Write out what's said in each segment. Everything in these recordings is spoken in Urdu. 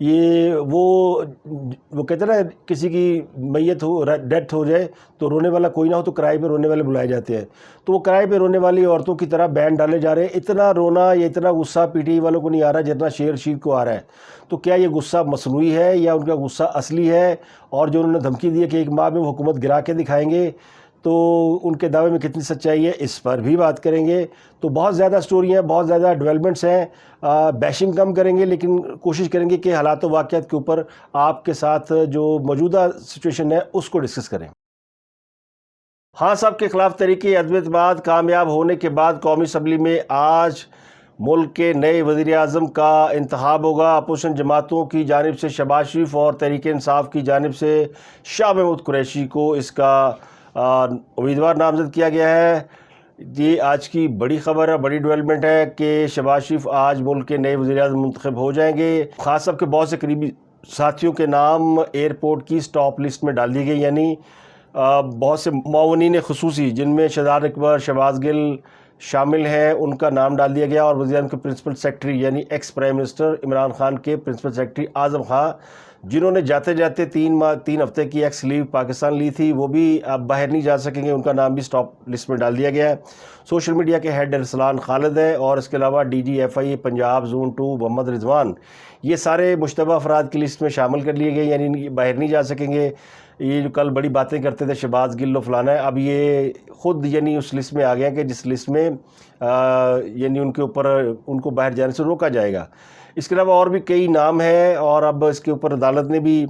یہ وہ کہتے ہیں نا کسی کی میت ہو ڈیتھ ہو جائے تو رونے والا کوئی نہ ہو تو کرائے پہ رونے والے بلائے جاتے ہیں، تو وہ کرائے پہ رونے والی عورتوں کی طرح بین ڈالے جا رہے ہیں۔ اتنا رونا یا اتنا غصہ پی ٹی آئی والوں کو نہیں آ رہا جتنا شیر رشید کو آ رہا ہے۔ تو کیا یہ غصہ مصنوعی ہے یا ان کا غصہ اصلی ہے؟ اور جو انہوں نے دھمکی دی ہے کہ ایک ماہ میں وہ حکومت گرا کے دکھائیں گے، تو ان کے دعوے میں کتنی سچائی ہے، اس پر بھی بات کریں گے۔ تو بہت زیادہ سٹوری ہیں، بہت زیادہ ڈیولپمنٹس ہیں، بیشنگ کم کریں گے لیکن کوشش کریں گے کہ حالات و واقعات کے اوپر آپ کے ساتھ جو موجودہ سچویشن ہے اس کو ڈسکس کریں۔ خان صاحب کے خلاف تحریک عدم اعتماد کامیاب ہونے کے بعد قومی اسمبلی میں آج ملک کے نئے وزیر اعظم کا انتخاب ہوگا۔ اپوزیشن جماعتوں کی جانب سے شہباز شریف اور تحریک انصاف کی جانب سے شاہ محمود قریشی کو اس کا امیدوار نامزد کیا گیا ہے۔ یہ آج کی بڑی خبر ہے، بڑی ڈیولپمنٹ ہے کہ شہباز شریف آج ملک کے نئے وزیر اعظم منتخب ہو جائیں گے۔ خان صاحب کے بہت سے قریبی ساتھیوں کے نام ایئرپورٹ کی سٹاپ لسٹ میں ڈال دی گئی، یعنی بہت سے معاونین خصوصی جن میں شہزاد اکبر، شہباز گل شامل ہیں، ان کا نام ڈال دیا گیا، اور وزیر اعظم کے پرنسپل سیکرٹری یعنی ex prime minister Imran Khan کے پرنسپل سیکرٹری اعظم خان، جنہوں نے جاتے جاتے 3 ہفتے کی ایکس لیو پاکستان لی تھی، وہ بھی اب باہر نہیں جا سکیں گے، ان کا نام بھی سٹاپ لسٹ میں ڈال دیا گیا ہے۔ سوشل میڈیا کے ہیڈ ارسلان خالد ہیں، اور اس کے علاوہ ڈی جی ایف آئی پنجاب زون 2 محمد رضوان، یہ سارے مشتبہ افراد کی لسٹ میں شامل کر لیے گئے، یعنی باہر نہیں جا سکیں گے۔ یہ جو کل بڑی باتیں کرتے تھے شہباز گل و فلانا ہے، اب یہ خود یعنی اس لسٹ میں آ گئے ہیں کہ جس لسٹ میں یعنی ان کے اوپر ان کو باہر جانے سے روکا جائے گا۔ اس کے علاوہ اور بھی کئی نام ہیں، اور اب اس کے اوپر عدالت نے بھی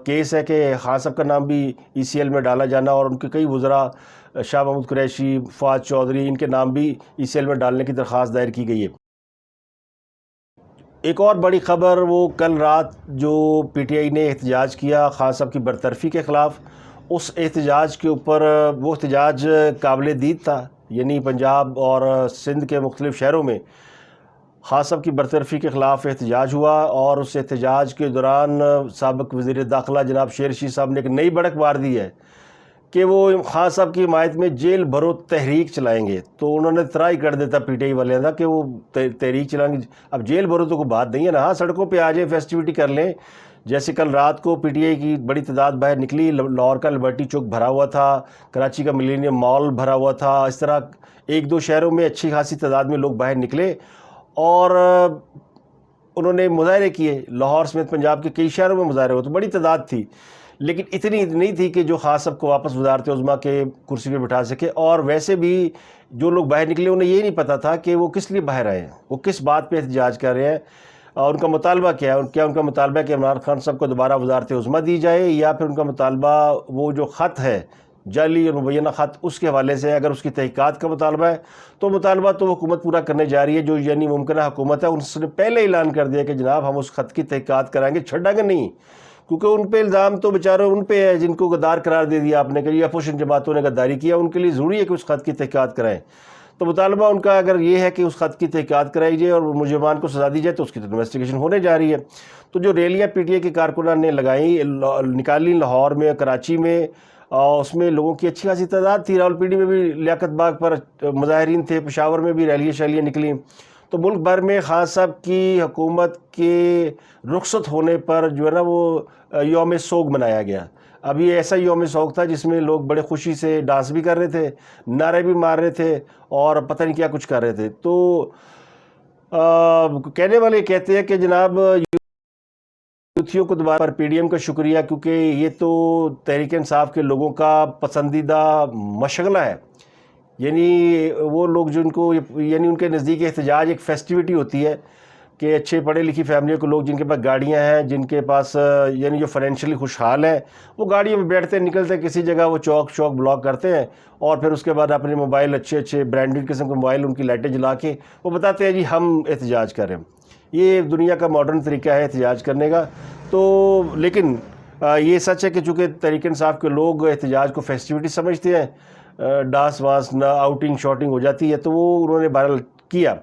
کیس ہے کہ خان صاحب کا نام بھی ای سی ایل میں ڈالا جانا، اور ان کے کئی وزراء شاہ محمود قریشی، فواد چودھری، ان کے نام بھی ای سی ایل میں ڈالنے کی درخواست دائر کی گئی ہے۔ ایک اور بڑی خبر، وہ کل رات جو پی ٹی آئی نے احتجاج کیا خان صاحب کی برطرفی کے خلاف، اس احتجاج کے اوپر وہ احتجاج قابل دید تھا، یعنی پنجاب اور سندھ کے مختلف شہروں میں خان صاحب کی برطرفی کے خلاف احتجاج ہوا، اور اس احتجاج کے دوران سابق وزیر داخلہ جناب شیر رشید صاحب نے ایک نئی بڑک مار دی ہے کہ وہ خان صاحب کی حمایت میں جیل بھرو تحریک چلائیں گے۔ تو انہوں نے ٹرائی کر دیتا پی ٹی آئی والے تھا کہ وہ تحریک چلائیں گے، اب جیل بھرو تو کوئی بات نہیں ہے نا، ہاں سڑکوں پہ آ جائیں، فیسٹیوٹی کر لیں، جیسے کل رات کو پی ٹی آئی کی بڑی تعداد باہر نکلی، لاہور کا لبرٹی چوک بھرا ہوا تھا، کراچی کا ملینیم مال بھرا ہوا تھا، اس طرح 1-2 شہروں میں اچھی خاصی تعداد میں لوگ باہر نکلے اور انہوں نے مظاہرے کیے۔ لاہور سمیت پنجاب کے کئی شہروں میں مظاہرے ہوئے، تو بڑی تعداد تھی، لیکن اتنی نہیں تھی کہ جو خان صاحب کو واپس وزارت عظمیٰ کے کرسی پہ بٹھا سکے۔ اور ویسے بھی جو لوگ باہر نکلے انہیں یہ نہیں پتہ تھا کہ وہ کس لیے باہر آئے ہیں، وہ کس بات پہ احتجاج کر رہے ہیں، اور ان کا مطالبہ کیا ہے۔ کیا ان کا مطالبہ ہے کہ عمران خان صاحب کو دوبارہ وزارت عظمیٰ دی جائے، یا پھر ان کا مطالبہ وہ جو خط ہے جعلی اور مبینہ خط اس کے حوالے سے، اگر اس کی تحقیقات کا مطالبہ ہے تو مطالبہ تو حکومت پورا کرنے جا رہی ہے، جو یعنی ممکنہ حکومت ہے اس نے پہلے اعلان کر دیا کہ جناب ہم اس خط کی تحقیقات کرائیں گے، چھڑیں گے نہیں، کیونکہ ان پہ الزام تو بیچاروں ان پہ ہے جن کو غدار قرار دے دیا آپ نے کہ یہ اپوزیشن جماعتوں نے غداری کیا، ان کے لیے ضروری ہے کہ اس خط کی تحقیقات کرائیں۔ تو مطالبہ ان کا اگر یہ ہے کہ اس خط کی تحقیقات کرائی جائے اور مجرمان کو سزا دی جائے، تو اس کی انویسٹیگیشن ہونے جا رہی ہے۔ تو جو ریلیاں پی ٹی آئی کے کارکنان نے لگائیں، نکالی لاہور میں، کراچی میں، اس میں لوگوں کی اچھی خاصی تعداد تھی، راولپنڈی میں بھی لیاقت باغ پر مظاہرین تھے، پشاور میں بھی ریلیاں شیلیاں نکلیں۔ تو ملک بھر میں خان صاحب کی حکومت کے رخصت ہونے پر جو ہے نا وہ یوم سوگ منایا گیا۔ اب یہ ایسا یوم سوگ تھا جس میں لوگ بڑے خوشی سے ڈانس بھی کر رہے تھے، نعرے بھی مار رہے تھے، اور پتہ نہیں کیا کچھ کر رہے تھے۔ تو کہنے والے کہتے ہیں کہ جناب یوتھیوں کو دوبارہ پر پی ڈی ایم کا شکریہ، کیونکہ یہ تو تحریک انصاف کے لوگوں کا پسندیدہ مشغلہ ہے، یعنی وہ لوگ جن کو یعنی ان کے نزدیک احتجاج ایک فیسٹیوٹی ہوتی ہے کہ اچھے پڑھے لکھی فیملیوں کے لوگ جن کے پاس گاڑیاں ہیں، جن کے پاس یعنی جو فائنینشلی خوشحال ہیں، وہ گاڑیوں میں بیٹھتے نکلتے کسی جگہ، وہ چوک بلاک کرتے ہیں، اور پھر اس کے بعد اپنے موبائل اچھے برانڈڈ قسم کے موبائل ان کی لائٹیں جلا کے وہ بتاتے ہیں جی ہم احتجاج کر رہے ہیں۔ یہ دنیا کا ماڈرن طریقہ ہے احتجاج کرنے کا۔ تو لیکن یہ سچ ہے کہ چونکہ تحریک انصاف کے لوگ احتجاج کو فیسٹیوٹی سمجھتے ہیں، ڈانس وانس نہ آؤٹنگ شاٹنگ ہو جاتی ہے، تو وہ انہوں نے بہرحال کیا۔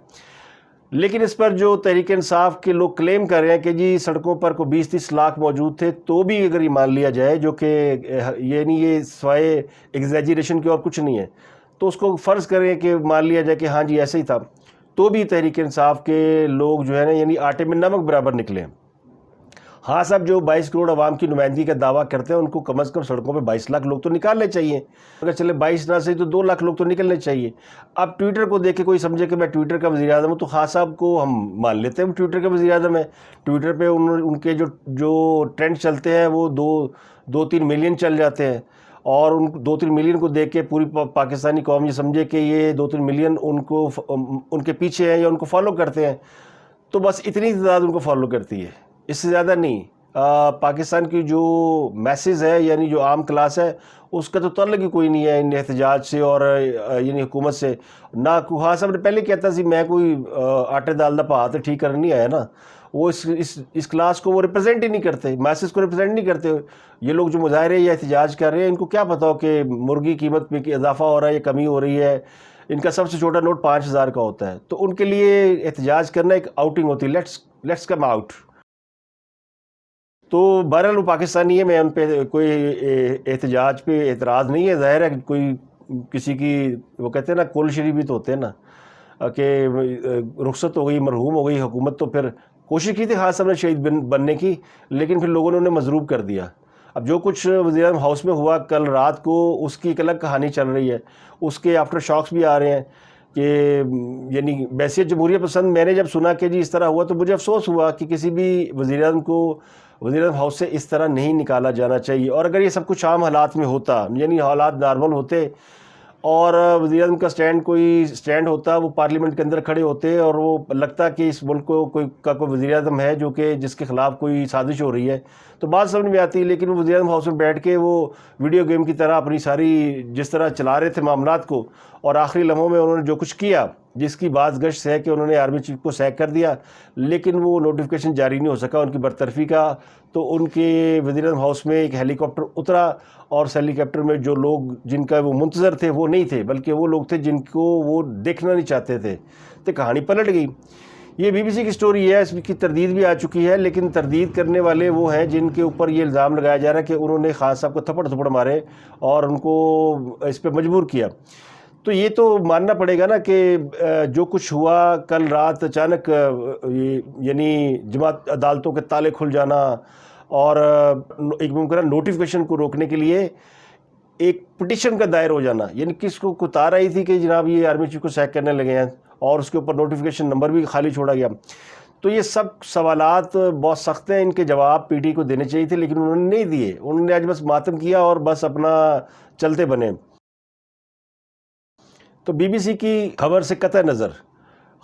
لیکن اس پر جو تحریک انصاف کے لوگ کلیم کر رہے ہیں کہ جی سڑکوں پر کو 20-30 لاکھ موجود تھے، تو بھی اگر یہ مان لیا جائے، جو کہ یعنی یہ سوائے ایگزیجریشن کے اور کچھ نہیں ہے، تو اس کو فرض کریں کہ مان لیا جائے کہ ہاں جی ایسا ہی تھا، تو بھی تحریک انصاف کے لوگ جو ہے نا یعنی آٹے میں نمک برابر نکلے ہیں۔ ہاں صاحب جو 22 کروڑ عوام کی نمائندگی کا دعویٰ کرتے ہیں ان کو کم از کم سڑکوں پہ 22 لاکھ لوگ تو نکالنے چاہیے. اگر چلے 22 نہ صحیح تو 2 لاکھ لوگ تو نکلنے چاہیے. اب ٹویٹر کو دیکھ کے کوئی سمجھے کہ میں ٹویٹر کا وزیر اعظم ہوں تو خان صاحب کو ہم مان لیتے ہیں ٹویٹر کے وزیر اعظم ہیں. ٹویٹر پہ ان کے جو ٹرینڈ چلتے ہیں وہ 2-3 ملین چل جاتے ہیں, اور ان 2-3 ملین کو دیکھ کے پوری پاکستانی قوم یہ سمجھے کہ یہ 2-3 ملین ان کے پیچھے ہیں یا ان کو فالو کرتے ہیں, تو بس اتنی تعداد ان کو فالو کرتی ہے, اس سے زیادہ نہیں. پاکستان کی جو میسز ہے یعنی جو عام کلاس ہے اس کا تو تعلق ہی کوئی نہیں ہے ان احتجاج سے اور یعنی حکومت سے. نہ خان صاحب نے پہلے کہتا سی میں کوئی آٹے دال دا پہا تو ٹھیک کرنے نہیں آیا نا, وہ اس کلاس کو وہ ریپرزینٹ ہی نہیں کرتے, میسز کو ریپرزینٹ نہیں کرتے. یہ لوگ جو مظاہرے یا احتجاج کر رہے ہیں ان کو کیا پتا ہو کہ مرغی قیمت میں اضافہ ہو رہا ہے یا کمی ہو رہی ہے. ان کا سب سے چھوٹا نوٹ 5000 کا ہوتا ہے, تو ان کے لیے احتجاج کرنا ایک آؤٹنگ ہوتی ہے, لیٹس کم آؤٹ. تو بہرحال وہ پاکستانی ہے, میں ان پہ کوئی احتجاج پہ اعتراض نہیں ہے. ظاہر ہے کوئی کسی کی وہ کہتے ہیں نا کل شریف بھی تو ہوتے ہیں نا کہ رخصت ہو گئی, مرحوم ہو گئی حکومت, تو پھر کوشش کی تھی خان صاحب نے شہید بننے کی, لیکن پھر لوگوں نے انہیں مضروب کر دیا. اب جو کچھ وزیر اعظم ہاؤس میں ہوا کل رات کو اس کی ایک الگ کہانی چل رہی ہے, اس کے آفٹر شاکس بھی آ رہے ہیں کہ یعنی بحیثیت جمہوریت پسند میں نے جب سنا کہ جی اس طرح ہوا تو مجھے افسوس ہوا کہ کسی بھی وزیر اعظم کو وزیر اعظم ہاؤس سے اس طرح نہیں نکالا جانا چاہیے. اور اگر یہ سب کچھ عام حالات میں ہوتا یعنی حالات نارمل ہوتے اور وزیر اعظم کا کوئی سٹینڈ ہوتا, وہ پارلیمنٹ کے اندر کھڑے ہوتے اور وہ لگتا کہ اس ملک کو کوئی وزیر اعظم ہے جو کہ جس کے خلاف کوئی سازش ہو رہی ہے تو بات سمجھ میں آتی. لیکن وہ وزیر اعظم ہاؤس میں بیٹھ کے وہ ویڈیو گیم کی طرح اپنی ساری جس طرح چلا رہے تھے معاملات کو, اور آخری لمحوں میں انہوں نے جو کچھ کیا جس کی بعض گشت ہے کہ انہوں نے آرمی چیف کو سیک کر دیا, لیکن وہ نوٹیفیکیشن جاری نہیں ہو سکا ان کی برطرفی کا. تو ان کے وزیر اعظم ہاؤس میں ایک ہیلی کاپٹر اترا اور اس ہیلی کاپٹر میں جو لوگ جن کا وہ منتظر تھے وہ نہیں تھے بلکہ وہ لوگ تھے جن کو وہ دیکھنا نہیں چاہتے تھے, تو کہانی پلٹ گئی. یہ بی بی سی کی سٹوری ہے, اس کی تردید بھی آ چکی ہے, لیکن تردید کرنے والے وہ ہیں جن کے اوپر یہ الزام لگایا جا رہا ہے کہ انہوں نے خان صاحب کو تھپڑ مارے اور ان کو اس پہ مجبور کیا. تو یہ تو ماننا پڑے گا نا کہ جو کچھ ہوا کل رات اچانک یعنی جماعت عدالتوں کے تالے کھل جانا اور ایک ممکنہ نوٹیفیکیشن کو روکنے کے لیے ایک پٹیشن کا دائر ہو جانا, یعنی کس کو کتار آئی تھی کہ جناب یہ آرمی چیف کو سیک کرنے لگے ہیں اور اس کے اوپر نوٹیفیکیشن نمبر بھی خالی چھوڑا گیا. تو یہ سب سوالات بہت سخت ہیں, ان کے جواب پی ٹی کو دینے چاہیے تھے لیکن انہوں نے نہیں دیے. انہوں نے آج بس ماتم کیا اور بس اپنا چلتے بنے. تو بی بی سی کی خبر سے قطع نظر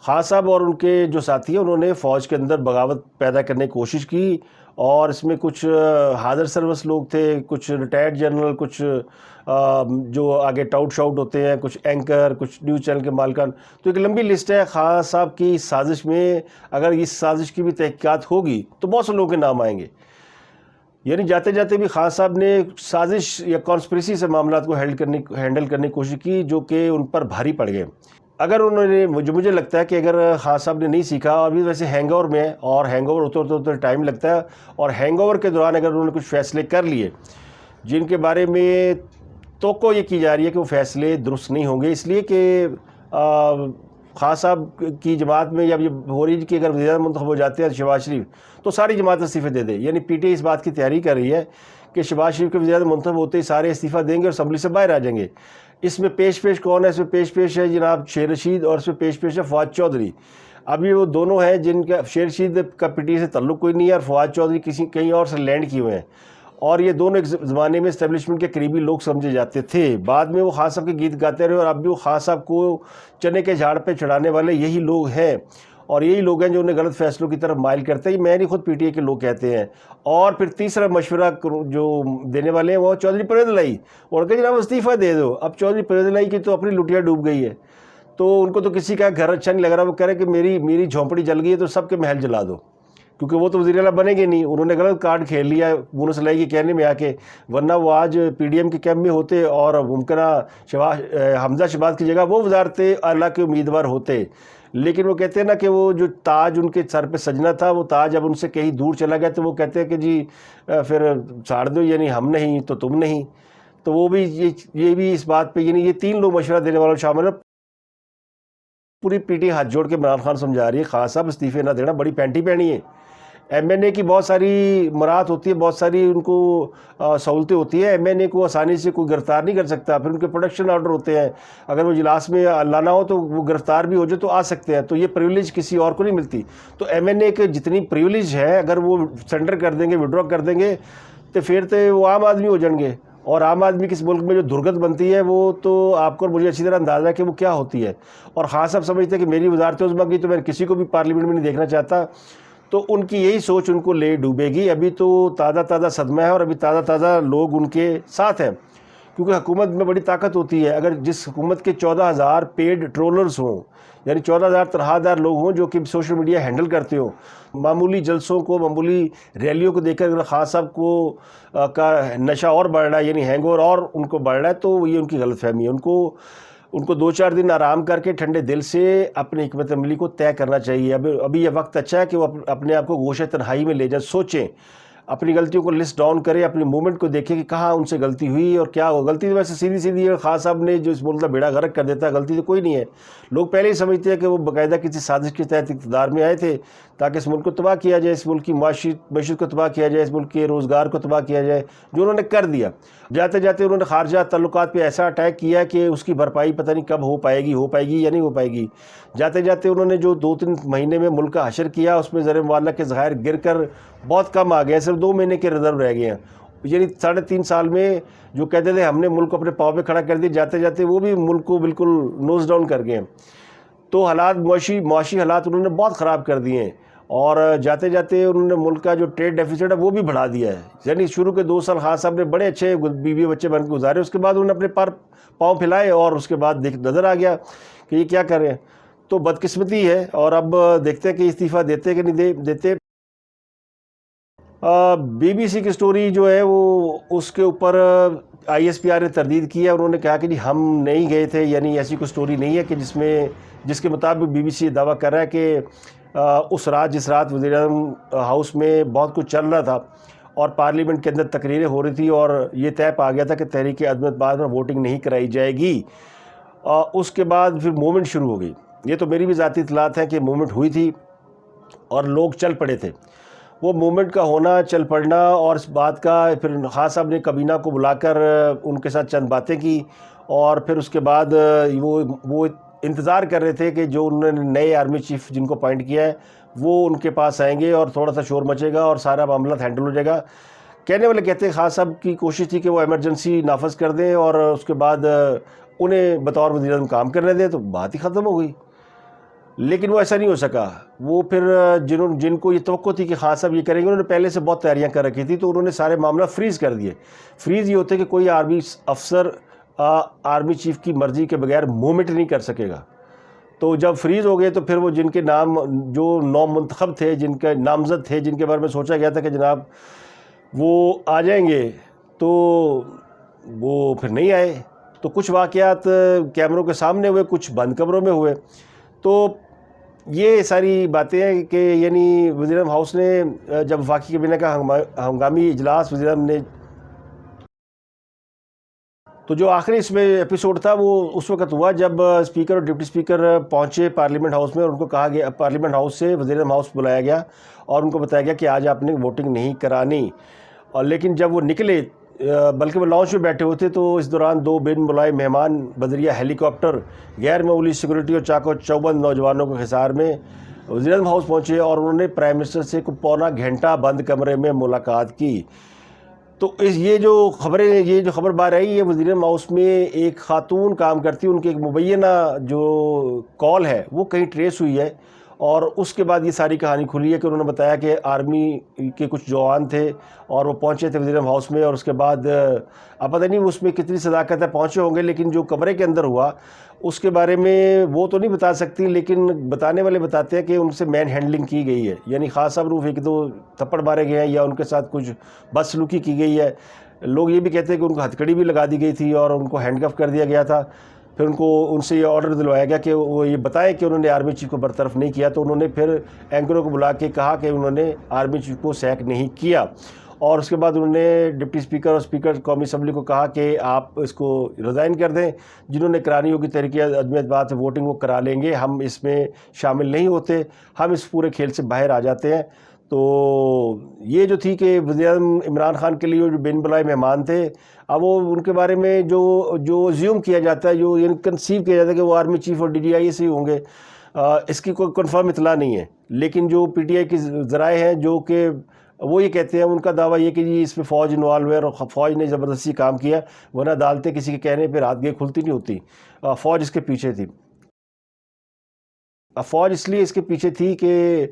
خان صاحب اور ان کے جو ساتھی ہیں انہوں نے فوج کے اندر بغاوت پیدا کرنے کی کوشش کی, اور اس میں کچھ حاضر سروس لوگ تھے, کچھ ریٹائرڈ جنرل, کچھ جو آگے ٹاؤٹ شاؤٹ ہوتے ہیں, کچھ اینکر, کچھ نیوز چینل کے مالکان. تو ایک لمبی لسٹ ہے. خان صاحب کی سازش میں اگر اس سازش کی بھی تحقیقات ہوگی تو بہت سے لوگوں کے نام آئیں گے. یعنی جاتے جاتے بھی خان صاحب نے سازش یا کانسپریسی سے معاملات کو ہینڈل کرنے کی کوشش کی جو کہ ان پر بھاری پڑ گئے. اگر انہوں نے مجھے لگتا ہے کہ اگر خان صاحب نے نہیں سیکھا, اور بھی ویسے ہینگ اوور میں ہے اور ہینگ اوور ہوتے ٹائم لگتا ہے, اور ہینگ اوور کے دوران اگر انہوں نے کچھ فیصلے کر لیے جن کے بارے میں توقع یہ کی جا رہی ہے کہ وہ فیصلے درست نہیں ہوں گے, اس لیے کہ خان صاحب کی جماعت میں جب یہ ہو رہی ہے کہ اگر وزیر اعظم منتخب ہو جاتے ہیں شہباز شریف تو ساری جماعت استعفے دے دے. یعنی پی ٹی آئی اس بات کی تیاری کر رہی ہے کہ شہباز شریف کے وزیر اعظم منتخب ہوتے ہی سارے استعفیٰ دیں گے اور اسمبلی سے باہر آ جائیں گے. اس میں پیش کون ہے؟ اس میں پیش ہے جناب شیر رشید, اور اس میں پیش ہے فواد چودھری. ابھی وہ دونوں ہیں جن کا شیر رشید کا پی ٹی آئی سے تعلق کوئی نہیں ہے اور فواد چودھری کہیں اور سے لینڈ کیے ہوئے ہیں, اور یہ دونوں ایک زمانے میں اسٹیبلشمنٹ کے قریبی لوگ سمجھے جاتے تھے. بعد میں وہ خان صاحب کے گیت گاتے رہے اور اب بھی وہ خان صاحب کو چنے کے جھاڑ پہ چڑھانے والے یہی لوگ ہیں, اور یہی لوگ ہیں جو انہیں غلط فیصلوں کی طرف مائل کرتے ہیں. میں نہیں, خود پی ٹی آئی کے لوگ کہتے ہیں. اور پھر تیسرا مشورہ جو دینے والے ہیں وہ چودھری پرویز الہی, اور کہ جناب استعفیٰ دے دو. اب چودھری پرویز الہی کی تو اپنی لٹیا ڈوب گئی ہے, تو ان کو تو کسی کا گھر اچھا نہیں لگ رہا. وہ کہہ رہے کہ میری جھونپڑی جل گئی ہے تو سب کے محل جلا دو, کیونکہ وہ تو وزیر اعلیٰ بنیں گے نہیں. انہوں نے غلط کارڈ کھیل لیا مونس الہی کے کہنے میں آ کے, ورنہ وہ آج پی ڈی ایم کے کیمپ میں ہوتے اور ممکنہ حمزہ شہباز کی جگہ وہ وزارت اعلیٰ کے امیدوار ہوتے. لیکن وہ کہتے ہیں نا کہ وہ جو تاج ان کے سر پہ سجنا تھا وہ تاج اب ان سے کہیں دور چلا گیا, تو وہ کہتے ہیں کہ جی پھر چھاڑ دو, یعنی ہم نہیں تو تم نہیں. تو وہ بھی یہ بھی اس بات پہ, یعنی یہ تین لوگ مشورہ دینے والوں شامل ہیں. پوری پی ٹی ہاتھ جوڑ کے عمران خان سمجھا رہی ہے خان صاحب استعفے نہ دینا, بڑی پینٹی پہنی ہے. ایم این اے کی بہت ساری مراعات ہوتی ہے، بہت ساری ان کو سہولتیں ہوتی ہیں. ایم این اے کو آسانی سے کوئی گرفتار نہیں کر سکتا. پھر ان کے پروڈکشن آرڈر ہوتے ہیں، اگر وہ اجلاس میں لانا ہو تو وہ گرفتار بھی ہو جائے تو آ سکتے ہیں. تو یہ پریولیج کسی اور کو نہیں ملتی. تو ایم این اے کے جتنی پریولیج ہے اگر وہ سرنڈر کر دیں گے، وڈرا کر دیں گے، تو پھر تو وہ عام آدمی ہو جائیں گے. اور عام آدمی کس ملک میں جو درگت بنتی ہے وہ تو آپ کو اور مجھے اچھی طرح اندازہ ہے کہ وہ کیا ہوتی ہے. اور خاص صاحب سمجھتے ہیں کہ میری وزارت عظمیٰ کی تو میں کسی کو بھی پارلیمنٹ میں نہیں دیکھنا چاہتا. تو ان کی یہی سوچ ان کو لے ڈوبے گی. ابھی تو تازہ صدمہ ہے اور ابھی تازہ لوگ ان کے ساتھ ہیں، کیونکہ حکومت میں بڑی طاقت ہوتی ہے. اگر جس حکومت کے 14,000 پیڈ ٹرولرز ہوں، یعنی 14,000 طرح دار لوگ ہوں جو کہ سوشل میڈیا ہینڈل کرتے ہوں، معمولی جلسوں کو، معمولی ریلیوں کو دیکھ کر اگر خان صاحب کو کا نشہ اور بڑھ رہا ہے، یعنی ہینگ اوور اور ان کو بڑھ رہا ہے، تو یہ ان کی غلط فہمی ہے. ان کو 2-4 دن آرام کر کے ٹھنڈے دل سے اپنی حکمت عملی کو طے کرنا چاہیے. ابھی یہ وقت اچھا ہے کہ وہ اپنے آپ کو گوشہ تنہائی میں لے جائیں، سوچیں، اپنی غلطیوں کو لسٹ ڈاؤن کریں، اپنی موومنٹ کو دیکھیں کہ کہاں ان سے غلطی ہوئی اور کیا ہو. غلطی تو ویسے سیدھی ہے، خان صاحب نے جو اس ملک کا بیڑا غرق کر دیتا ہے، غلطی تو کوئی نہیں ہے. لوگ پہلے ہی سمجھتے ہیں کہ وہ باقاعدہ کسی سازش کے تحت اقتدار میں آئے تھے تاکہ اس ملک کو تباہ کیا جائے، اس ملک کی معیشت کو تباہ کیا جائے، اس ملک کے روزگار کو تباہ کیا جائے، جو انہوں نے کر دیا. جاتے جاتے انہوں نے خارجہ تعلقات پہ ایسا اٹیک کیا کہ اس کی بھرپائی پتہ نہیں کب ہو پائے گی یا نہیں ہو پائے گی. جاتے جاتے انہوں نے جو 2-3 مہینے میں ملک کا حشر کیا، اس میں زر معاملہ کے ذخائر گر کر بہت کم آ گئے ہیں، صرف 2 مہینے کے ریزرو رہ گئے ہیں. یعنی 3.5 سال میں جو کہتے تھے ہم نے ملک کو اپنے پاؤں پہ کھڑا کر دیا، جاتے جاتے وہ بھی ملک کو بالکل نوز ڈاؤن کر گئے ہیں. تو حالات معاشی حالات انہوں نے بہت خراب کر دیے ہیں، اور جاتے جاتے انہوں نے ملک کا جو ٹریڈ ڈیفیسٹ ہے وہ بھی بڑھا دیا ہے. یعنی شروع کے 2 سال خان صاحب نے بڑے اچھے بیوی بچے بن کے گزارے، اس کے بعد انہوں نے اپنے پاؤں پھیلائے اور اس کے بعد نظر آ گیا کہ یہ کیا کر رہے ہیں. تو بدقسمتی ہے، اور اب دیکھتے ہیں کہ استعفیٰ دیتے کہ نہیں دیتے. بی بی سی کی سٹوری جو ہے وہ اس کے اوپر آئی ایس پی آر نے تردید کی ہے. انہوں نے کہا کہ جی ہم نہیں گئے تھے، یعنی ایسی کوئی سٹوری نہیں ہے کہ جس کے مطابق بی بی سی دعویٰ کر رہا ہے کہ جس رات وزیر اعظم ہاؤس میں بہت کچھ چل رہا تھا اور پارلیمنٹ کے اندر تقریریں ہو رہی تھی اور یہ طے پا گیا تھا کہ تحریک عدم اعتماد میں ووٹنگ نہیں کرائی جائے گی. اس کے بعد پھر موومنٹ شروع ہو گئی. یہ تو میری بھی ذاتی اطلاعات ہیں کہ موومنٹ ہوئی تھی اور لوگ چل پڑے تھے. وہ موومنٹ کا ہونا، چل پڑنا، اور اس بات کا پھر خان صاحب نے کابینہ کو بلا کر ان کے ساتھ چند باتیں کی، اور پھر اس کے بعد وہ انتظار کر رہے تھے کہ جو انہوں نے نئے آرمی چیف جن کو اپوائنٹ کیا ہے وہ ان کے پاس آئیں گے اور تھوڑا سا شور مچے گا اور سارا معاملہ ہینڈل ہو جائے گا. کہنے والے کہتے ہیں خان صاحب کی کوشش تھی کہ وہ ایمرجنسی نافذ کر دیں اور اس کے بعد انہیں بطور وزیر اعظم کام کرنے دیں، تو بات ہی ختم ہو گئی. لیکن وہ ایسا نہیں ہو سکا. وہ پھر جن کو یہ توقع تھی کہ خان صاحب یہ کریں گے، انہوں نے پہلے سے بہت تیاریاں کر رکھی تھی، تو انہوں نے سارے معاملہ فریز کر دیے. فریز یہ ہوتے کہ کوئی آرمی افسر آرمی چیف کی مرضی کے بغیر موومنٹ نہیں کر سکے گا. تو جب فریز ہو گئے تو پھر وہ جن کے نام جو نو منتخب تھے، جن کے نامزد تھے، جن کے بارے میں سوچا گیا تھا کہ جناب وہ آ جائیں گے، تو وہ پھر نہیں آئے. تو کچھ واقعات کیمروں کے سامنے ہوئے، کچھ بند کمروں میں ہوئے. تو یہ ساری باتیں ہیں کہ یعنی وزیر اعظم ہاؤس نے جب وفاقی کابینہ کا ہنگامی اجلاس وزیر اعظم نے، تو جو آخری اس میں ایپیسوڈ تھا وہ اس وقت ہوا جب اسپیکر اور ڈپٹی اسپیکر پہنچے پارلیمنٹ ہاؤس میں، اور ان کو کہا گیا، پارلیمنٹ ہاؤس سے وزیر اعظم ہاؤس بلایا گیا اور ان کو بتایا گیا کہ آج آپ نے ووٹنگ نہیں کرانی. اور لیکن جب وہ نکلے، بلکہ وہ لاؤنج میں بیٹھے ہوتے، تو اس دوران 2 بین ملائی مہمان بدریہ ہیلی کاپٹر غیر معمولی سیکورٹی اور چاقو چوبند نوجوانوں کے حصار میں وزیر اعظم ہاؤس پہنچے اور انہوں نے پرائم منسٹر سے پونا گھنٹہ بند کمرے میں ملاقات کی. تو یہ جو خبر باہر آئی، یہ وزیر اعظم ہاؤس میں ایک خاتون کام کرتی، ان کی ایک مبینہ جو کال ہے وہ کہیں ٹریس ہوئی ہے، اور اس کے بعد یہ ساری کہانی کھلی ہے کہ انہوں نے بتایا کہ آرمی کے کچھ جوان تھے اور وہ پہنچے تھے وزیر اعظم ہاؤس میں، اور اس کے بعد اب پتہ نہیں اس میں کتنی صداقت ہے، پہنچے ہوں گے، لیکن جو کمرے کے اندر ہوا اس کے بارے میں وہ تو نہیں بتا سکتی، لیکن بتانے والے بتاتے ہیں کہ ان سے مین ہینڈلنگ کی گئی ہے. یعنی خاص صاحب روف 1-2 تھپڑ مارے گئے ہیں یا ان کے ساتھ کچھ بدسلوکی کی گئی ہے. لوگ یہ بھی کہتے ہیں کہ ان کو ہتھکڑی بھی لگا دی گئی تھی اور ان کو ہینڈ کف کر دیا گیا تھا. پھر ان سے یہ آرڈر دلوایا گیا کہ وہ یہ بتائیں کہ انہوں نے آرمی چیف کو برطرف نہیں کیا. تو انہوں نے پھر اینکروں کو بلا کے کہا کہ انہوں نے آرمی چیف کو سیک نہیں کیا، اور اس کے بعد انہوں نے ڈپٹی اسپیکر اور اسپیکر قومی اسمبلی کو کہا کہ آپ اس کو ریزائن کر دیں، جنہوں نے کرانی ہوگی تحریک عدم اعتماد سے ووٹنگ وہ کرا لیں گے، ہم اس میں شامل نہیں ہوتے، ہم اس پورے کھیل سے باہر آ جاتے ہیں. تو یہ جو تھی کہ وزیراعظم عمران خان کے لیے جو بین بلائے مہمان تھے، اب وہ ان کے بارے میں جو زیوم کیا جاتا ہے، جو کنسیو کیا جاتا ہے کہ وہ آرمی چیف اور ڈی جی آئی سے ہی ہوں گے، اس کی کوئی کنفرم اطلاع نہیں ہے. لیکن جو پی ٹی آئی کی ذرائع ہیں جو کہ وہ یہ کہتے ہیں، ان کا دعویٰ یہ کہ جی اس میں فوج انوالو ہے اور فوج نے زبردستی کام کیا، ورنہ عدالتیں کسی کے کہنے پہ رات گئے کھلتی نہیں ہوتی. فوج اس کے پیچھے تھی. فوج اس لیے اس کے پیچھے تھی کہ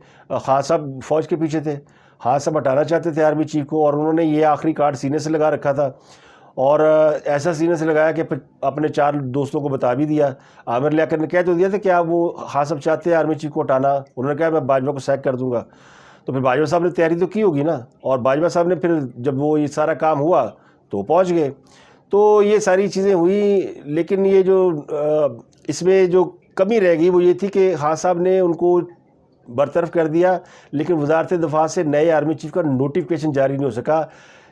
خان صاحب فوج کے پیچھے تھے. خان صاحب ہٹانا چاہتے تھے آرمی چیف کو، اور انہوں نے یہ آخری کارڈ سینے سے لگا رکھا تھا، اور ایسا سینے سے لگایا کہ اپنے 4 دوستوں کو بتا بھی دیا. عامر لیاقت نے کہہ تو دیا تھا کہ آپ وہ خان صاحب چاہتے ہیں آرمی چیف کو ہٹانا، انہوں نے کہا میں باجوہ کو سیک کر دوں گا. تو پھر باجوہ صاحب نے تیاری تو کی ہوگی نا، اور باجوہ صاحب نے پھر جب وہ یہ سارا کام ہوا تو پہنچ گئے. تو یہ ساری چیزیں ہوئی. لیکن یہ جو اس میں جو کمی رہ گئی وہ یہ تھی کہ خان صاحب نے ان کو برطرف کر دیا، لیکن وزارت دفاع سے نئے آرمی چیف کا نوٹیفکیشن جاری نہیں ہو سکا.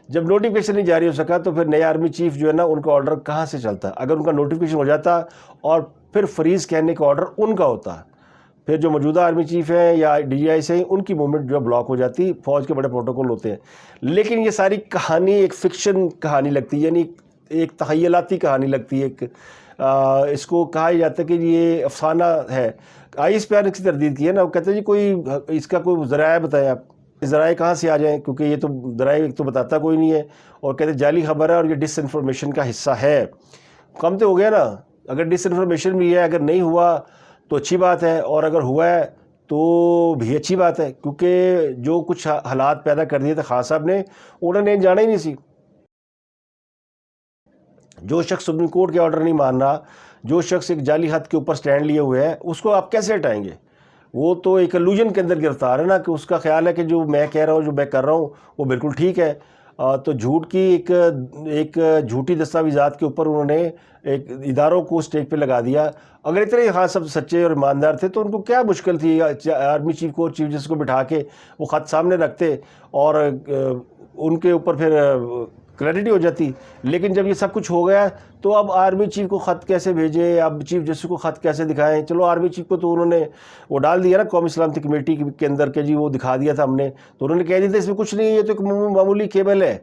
جب نوٹیفکیشن نہیں جاری ہو سکا تو پھر نئے آرمی چیف جو ہے نا، ان کا آرڈر کہاں سے چلتا؟ اگر ان کا نوٹیفکیشن ہو جاتا اور پھر فریز کہنے کا آرڈر ان کا ہوتا، پھر جو موجودہ آرمی چیف ہیں یا ڈی جی آئی سے ان کی موومنٹ جو بلاک ہو جاتی. فوج کے بڑے پروٹوکول ہوتے ہیں. لیکن یہ ساری کہانی ایک فکشن کہانی لگتی ہے، یعنی ایک تخیلاتی کہانی لگتی ہے. اس کو کہا جاتا ہے کہ یہ افسانہ ہے. آئی ایس پی آر نے اس کی تردید کی ہے نا، وہ کہتے ہیں جی کوئی اس کا کوئی ذرائع بتائیں آپ. ذرائع کہاں سے آ جائیں، کیونکہ یہ تو ذرائع ایک تو بتاتا کوئی نہیں ہے، اور کہتے ہیں جعلی خبر ہے اور یہ ڈس انفارمیشن کا حصہ ہے. کم تو ہو گیا نا. اگر ڈس انفارمیشن بھی ہے، اگر نہیں ہوا تو اچھی بات ہے، اور اگر ہوا ہے تو بھی اچھی بات ہے، کیونکہ جو کچھ حالات پیدا کر دیے تھے خان صاحب نے، انہوں نے جانا ہی نہیں سی. جو شخص سپریم کورٹ کے آرڈر نہیں مان رہا، جو شخص ایک جعلی خط کے اوپر سٹینڈ لیے ہوئے ہے، اس کو آپ کیسے ہٹائیں گے؟ وہ تو ایک الوژن کے اندر گرفتار ہے نا، کہ اس کا خیال ہے کہ جو میں کہہ رہا ہوں، جو میں کر رہا ہوں وہ بالکل ٹھیک ہے. تو جھوٹ کی ایک جھوٹی دستاویزات کے اوپر انہوں نے ایک اداروں کو اسٹیک پہ لگا دیا. اگر اتنے خاص سب سچے اور ایماندار تھے تو ان کو کیا مشکل تھی آرمی چیف کو، چیف جسٹس کو بٹھا کے وہ خط سامنے رکھتے اور ان کے اوپر پھر کلیئرٹی ہو جاتی. لیکن جب یہ سب کچھ ہو گیا تو اب آرمی چیف کو خط کیسے بھیجیں، اب چیف جسٹس کو خط کیسے دکھائیں؟ چلو آرمی چیف کو تو انہوں نے وہ ڈال دیا نا قومی سلامتی کمیٹی کے اندر کہ جی وہ دکھا دیا تھا ہم نے، تو انہوں نے کہہ دیا تھا اس میں کچھ نہیں ہے، یہ تو ایک معمولی کیبل ہے.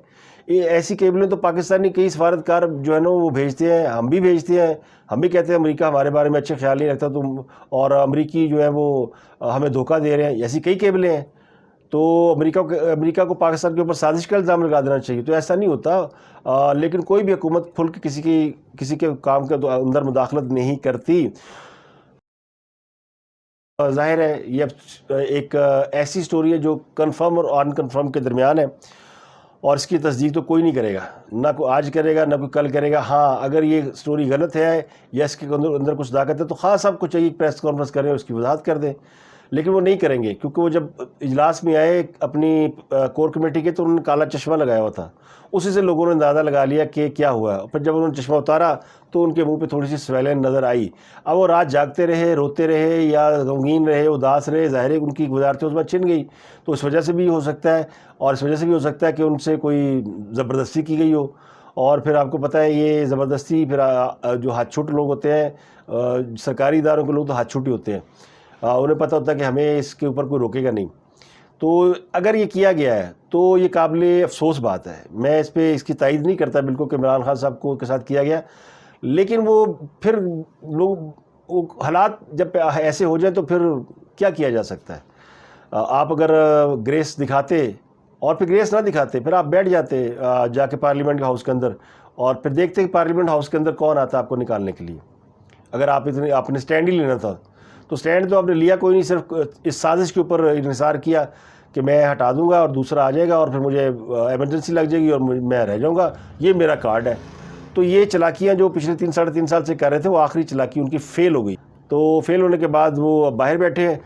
ایسی کیبلیں تو پاکستانی کئی سفارتکار جو ہے نا وہ بھیجتے ہیں، ہم بھی بھیجتے ہیں. ہم بھی کہتے ہیں امریکہ ہمارے بارے میں اچھے خیال نہیں رکھتا تم، اور امریکی جو ہے وہ ہمیں دھوکہ دے رہے ہیں. ایسی کئی کیبلیں ہیں. تو امریکہ کو پاکستان کے اوپر سازش کا الزام لگا دینا چاہیے. تو ایسا نہیں ہوتا. لیکن کوئی بھی حکومت کھل کے کسی کے کام کے اندر مداخلت نہیں کرتی. ظاہر ہے یہ ایک ایسی سٹوری ہے جو کنفرم اور ان کنفرم کے درمیان ہے، اور اس کی تصدیق تو کوئی نہیں کرے گا، نہ کوئی آج کرے گا نہ کوئی کل کرے گا. ہاں اگر یہ سٹوری غلط ہے یا اس کے اندر کچھ طاقت ہے تو خاص صاحب کو چاہیے پریس کانفرنس کریں، اس کی وضاحت کر دیں. لیکن وہ نہیں کریں گے، کیونکہ وہ جب اجلاس میں آئے اپنی کور کمیٹی کے تو انہوں نے کالا چشمہ لگایا ہوا تھا. اسی سے لوگوں نے اندازہ لگا لیا کہ کیا ہوا. پھر جب انہوں نے چشمہ اتارا تو ان کے منہ پہ تھوڑی سی سویلن نظر آئی. اب وہ رات جاگتے رہے، روتے رہے یا غمگین رہے، اداس رہے، ظاہر ہے ان کی وزارت عظمیٰ چھن گئی. تو اس وجہ سے بھی ہو سکتا ہے، اور اس وجہ سے بھی ہو سکتا ہے کہ ان سے کوئی زبردستی کی گئی ہو. اور پھر آپ کو پتہ ہے یہ زبردستی پھر جو ہاتھ چھوٹ لوگ ہوتے ہیں، سرکاری اداروں کے لوگ تو ہاتھ چھوٹی ہوتے ہیں، انہیں پتہ ہوتا ہے کہ ہمیں اس کے اوپر کوئی روکے گا نہیں. تو اگر یہ کیا گیا ہے تو یہ قابل افسوس بات ہے. میں اس کی تائید نہیں کرتا بالکل کہ عمران خان صاحب کو کے ساتھ کیا گیا. لیکن وہ پھر وہ حالات جب ایسے ہو جائیں تو پھر کیا کیا جا سکتا ہے؟ آپ اگر گریس دکھاتے اور پھر گریس نہ دکھاتے، پھر آپ بیٹھ جاتے جا کے پارلیمنٹ ہاؤس کے اندر، اور پھر دیکھتے کہ پارلیمنٹ ہاؤس کے اندر کون آتا آپ کو نکالنے کے لیے. اگر آپ نے سٹینڈ ہی لینا تھا تو سٹینڈ تو آپ نے لیا کوئی نہیں، صرف اس سازش کے اوپر انحصار کیا کہ میں ہٹا دوں گا اور دوسرا آ جائے گا اور پھر مجھے ایمرجنسی لگ جائے گی اور میں رہ جاؤں گا، یہ میرا کارڈ ہے. تو یہ چلاکیاں جو پچھلے 3-3.5 سال سے کر رہے تھے، وہ آخری چلاکی ان کی فیل ہو گئی. تو فیل ہونے کے بعد وہ باہر بیٹھے ہیں.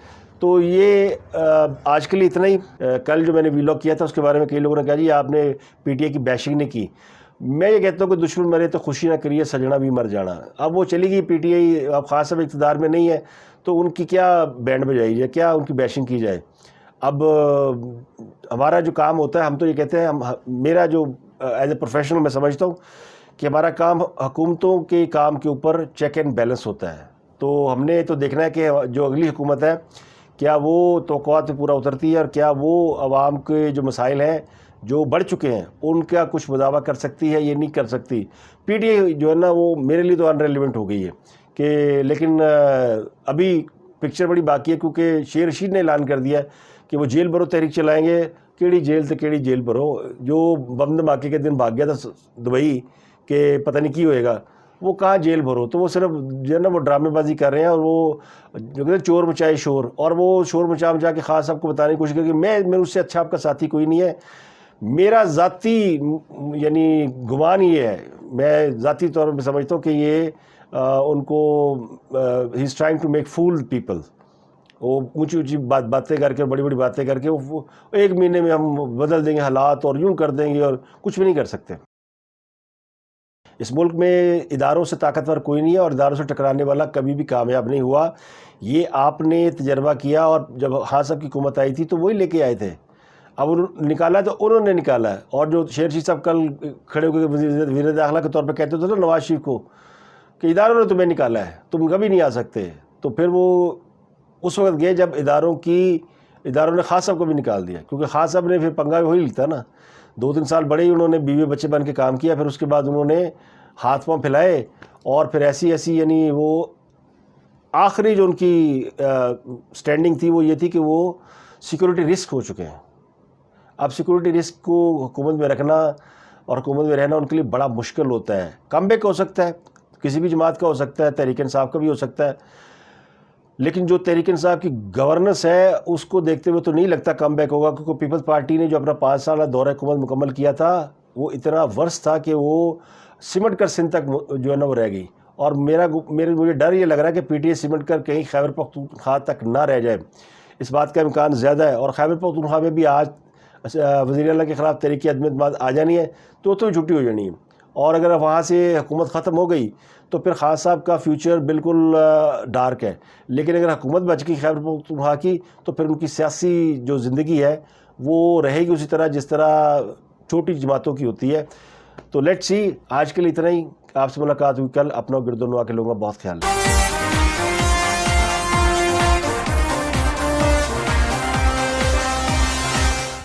تو یہ آج کے لیے اتنا ہی. کل جو میں نے ویلاگ کیا تھا اس کے بارے میں کئی لوگوں نے کہا جی آپ نے پی ٹی آئی کی بیشنگ نہیں کی. میں یہ کہتا ہوں کہ دشمن مرے تو خوشی نہ کریے، سجنا بھی مر جانا. اب وہ چلی گئی پی ٹی آئی، اب خاص صاحب اقتدار میں نہیں ہے تو ان کی کیا بینڈ بجائی جائے، کیا ان کی بیشنگ کی جائے. اب ہمارا جو کام ہوتا ہے، ہم تو یہ کہتے ہیں، میرا جو ایز اے پروفیشنل میں سمجھتا ہوں کہ ہمارا کام حکومتوں کے کام کے اوپر چیک اینڈ بیلنس ہوتا ہے. تو ہم نے تو دیکھنا ہے کہ جو اگلی حکومت ہے کیا وہ توقعات پہ پورا اترتی ہے، اور کیا وہ عوام کے جو مسائل ہیں جو بڑھ چکے ہیں ان کا کچھ مداوع کر سکتی ہے؟ یہ نہیں کر سکتی۔ پی ٹی آئی جو ہے نا وہ میرے لیے تو ان ریلیونٹ ہو گئی ہے کہ، لیکن ابھی پکچر بڑی باقی ہے، کیونکہ شیر رشید نے اعلان کر دیا کہ وہ جیل بھرو تحریک چلائیں گے۔ کیڑی جیل تے کیڑی جیل بھرو، جو بم دھماکے کے دن بھاگ گیا تھا دبئی کہ پتہ نہیں کی ہوئے گا، وہ کہاں جیل بھرو؟ تو وہ صرف جو ہے نا وہ ڈرامے بازی کر رہے ہیں، اور وہ جو کہتے ہیں چور مچائے شور، اور وہ شور مچا کے خاص صاحب کو بتانے کی کوشش کر کہ میں اس سے اچھا آپ کا ساتھی کوئی نہیں ہے۔ میرا ذاتی یعنی گمان یہ ہے، میں ذاتی طور پہ سمجھتا ہوں کہ یہ ان کو ہی is trying to make fool people. وہ اونچی اونچی باتیں کر کے، بڑی بڑی باتیں کر کے وہ 1 مہینے میں ہم بدل دیں گے حالات اور یوں کر دیں گے، اور کچھ بھی نہیں کر سکتے۔ اس ملک میں اداروں سے طاقتور کوئی نہیں ہے، اور اداروں سے ٹکرانے والا کبھی بھی کامیاب نہیں ہوا۔ یہ آپ نے تجربہ کیا، اور جب خان صاحب کی حکومت آئی تھی تو وہی لے کے آئے تھے۔ اب نکالا ہے تو انہوں نے نکالا ہے، اور جو شیر رشید صاحب کل کھڑے ہو کے وزیر داخلہ کے طور پہ کہتے تھے نا نواز شریف کو کہ اداروں نے تمہیں نکالا ہے، تم کبھی نہیں آ سکتے، تو پھر وہ اس وقت گئے جب اداروں نے خان صاحب کو بھی نکال دیا، کیونکہ خان صاحب نے پھر پنگا وہی لکھتا نا، 2-3 سال بڑے ہی انہوں نے بیوی بچے بن کے کام کیا، پھر اس کے بعد انہوں نے ہاتھ پاؤں پھیلائے، اور پھر ایسی یعنی وہ آخری جو ان کی سٹینڈنگ تھی وہ یہ تھی کہ وہ سیکورٹی رسک ہو چکے ہیں۔ اب سیکورٹی رسک کو حکومت میں رکھنا اور حکومت میں رہنا ان کے لیے بڑا مشکل ہوتا ہے۔ کم بیک ہو سکتا ہے، کسی بھی جماعت کا ہو سکتا ہے، تحریک انصاف کا بھی ہو سکتا ہے، لیکن جو تحریک انصاف کی گورننس ہے اس کو دیکھتے ہوئے تو نہیں لگتا کم بیک ہوگا، کیونکہ پیپلز پارٹی نے جو اپنا 5 سالہ دورہ حکومت مکمل کیا تھا وہ اتنا ورس تھا کہ وہ سمٹ کر سندھ تک جو ہے نا وہ رہ گئی، اور مجھے ڈر یہ لگ رہا ہے کہ پی ٹی آئی سمٹ کر کہیں خیبر پختونخوا تک نہ رہ جائے، اس بات کا امکان زیادہ ہے۔ اور خیبر پختونخوا میں بھی آج وزیر اعلیٰ کے خلاف تحریک عدم اعتماد آ جانی ہے تو چھٹی ہو جانی ہے، اور اگر وہاں سے حکومت ختم ہو گئی تو پھر خان صاحب کا فیوچر بالکل ڈارک ہے۔ لیکن اگر حکومت بچ گئی خیبر پختونخوا کی تو پھر ان کی سیاسی جو زندگی ہے وہ رہے گی اسی طرح جس طرح چھوٹی جماعتوں کی ہوتی ہے۔ تو لیٹس سی، آج کے لیے اتنا ہی، آپ سے ملاقات ہوئی کل، اپنا گرد و نواح کے لوگوں کا بہت خیال ہے۔